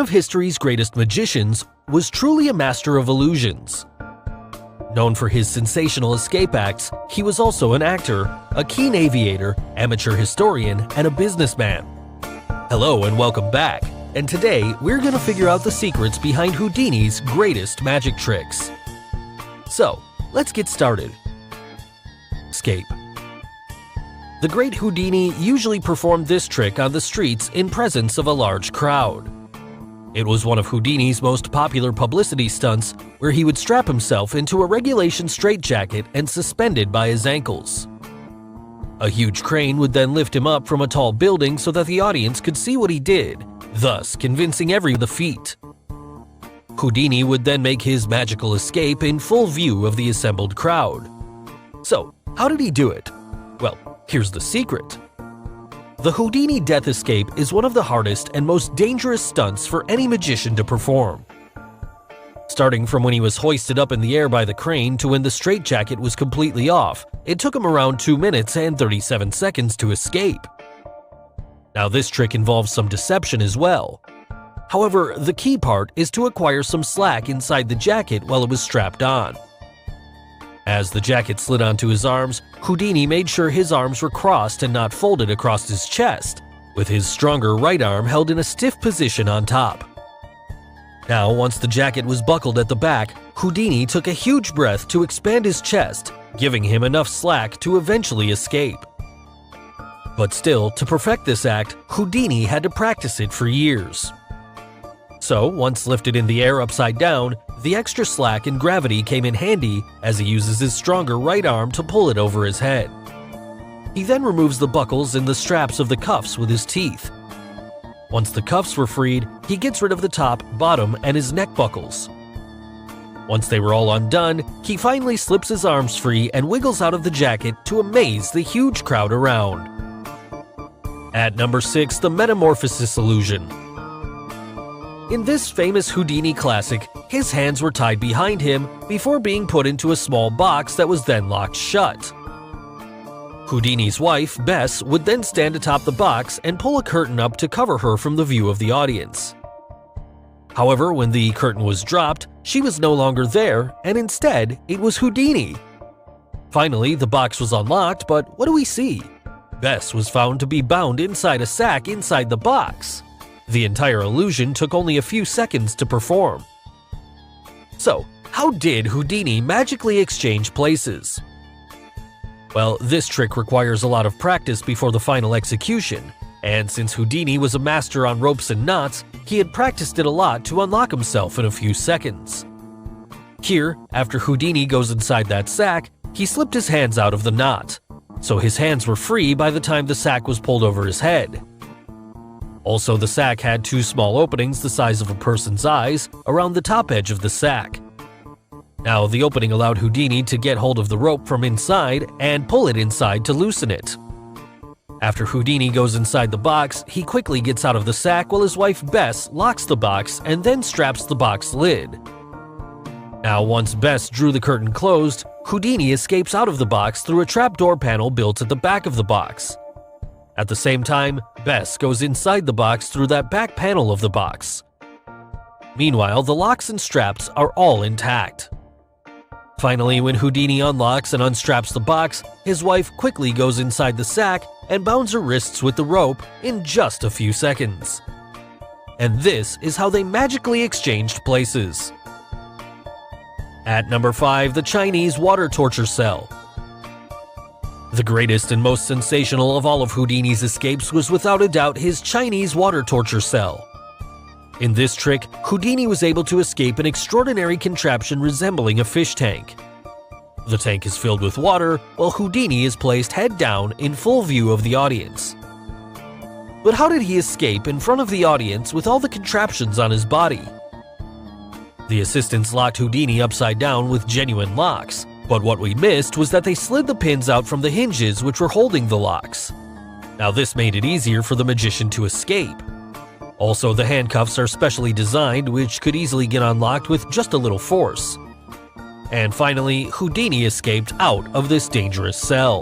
of history's greatest magicians, was truly a master of illusions. Known for his sensational escape acts, he was also an actor, a keen aviator, amateur historian, and a businessman. Hello and welcome back, and today we're gonna figure out the secrets behind Houdini's greatest magic tricks. So, let's get started. Escape. The great Houdini usually performed this trick on the streets in presence of a large crowd. It was one of Houdini's most popular publicity stunts, where he would strap himself into a regulation straitjacket and suspended by his ankles. A huge crane would then lift him up from a tall building so that the audience could see what he did, thus convincing everyone the feat. Houdini would then make his magical escape in full view of the assembled crowd. So, how did he do it? Well, here's the secret. The Houdini death escape is one of the hardest and most dangerous stunts for any magician to perform. Starting from when he was hoisted up in the air by the crane to when the straitjacket was completely off, it took him around 2 minutes and 37 seconds to escape. Now this trick involves some deception as well. However, the key part is to acquire some slack inside the jacket while it was strapped on. As the jacket slid onto his arms, Houdini made sure his arms were crossed and not folded across his chest, with his stronger right arm held in a stiff position on top. Now, once the jacket was buckled at the back, Houdini took a huge breath to expand his chest, giving him enough slack to eventually escape. But still, to perfect this act, Houdini had to practice it for years. So, once lifted in the air upside down, the extra slack and gravity came in handy as he uses his stronger right arm to pull it over his head. He then removes the buckles and the straps of the cuffs with his teeth. Once the cuffs were freed, he gets rid of the top, bottom, and his neck buckles. Once they were all undone, he finally slips his arms free and wiggles out of the jacket to amaze the huge crowd around. At number 6, the Metamorphosis Illusion. In this famous Houdini classic, his hands were tied behind him before being put into a small box that was then locked shut. Houdini's wife, Bess, would then stand atop the box and pull a curtain up to cover her from the view of the audience. However, when the curtain was dropped, she was no longer there, and instead, it was Houdini. Finally, the box was unlocked, but what do we see? Bess was found to be bound inside a sack inside the box. The entire illusion took only a few seconds to perform. So, how did Houdini magically exchange places? Well, this trick requires a lot of practice before the final execution, and since Houdini was a master on ropes and knots, he had practiced it a lot to unlock himself in a few seconds. Here, after Houdini goes inside that sack, he slipped his hands out of the knot, so his hands were free by the time the sack was pulled over his head. Also, the sack had 2 small openings the size of a person's eyes around the top edge of the sack. Now, the opening allowed Houdini to get hold of the rope from inside and pull it inside to loosen it. After Houdini goes inside the box, he quickly gets out of the sack while his wife Bess locks the box and then straps the box lid. Now, once Bess drew the curtain closed, Houdini escapes out of the box through a trapdoor panel built at the back of the box. At the same time, Bess goes inside the box through that back panel of the box. Meanwhile, the locks and straps are all intact. Finally, when Houdini unlocks and unstraps the box, his wife quickly goes inside the sack and bounds her wrists with the rope in just a few seconds. And this is how they magically exchanged places. At number 5, the Chinese water torture cell. The greatest and most sensational of all of Houdini's escapes was without a doubt his Chinese water torture cell. In this trick, Houdini was able to escape an extraordinary contraption resembling a fish tank. The tank is filled with water, while Houdini is placed head down in full view of the audience. But how did he escape in front of the audience with all the contraptions on his body? The assistants locked Houdini upside down with genuine locks. But what we missed was that they slid the pins out from the hinges which were holding the locks. Now this made it easier for the magician to escape. Also, the handcuffs are specially designed, which could easily get unlocked with just a little force. And finally, Houdini escaped out of this dangerous cell.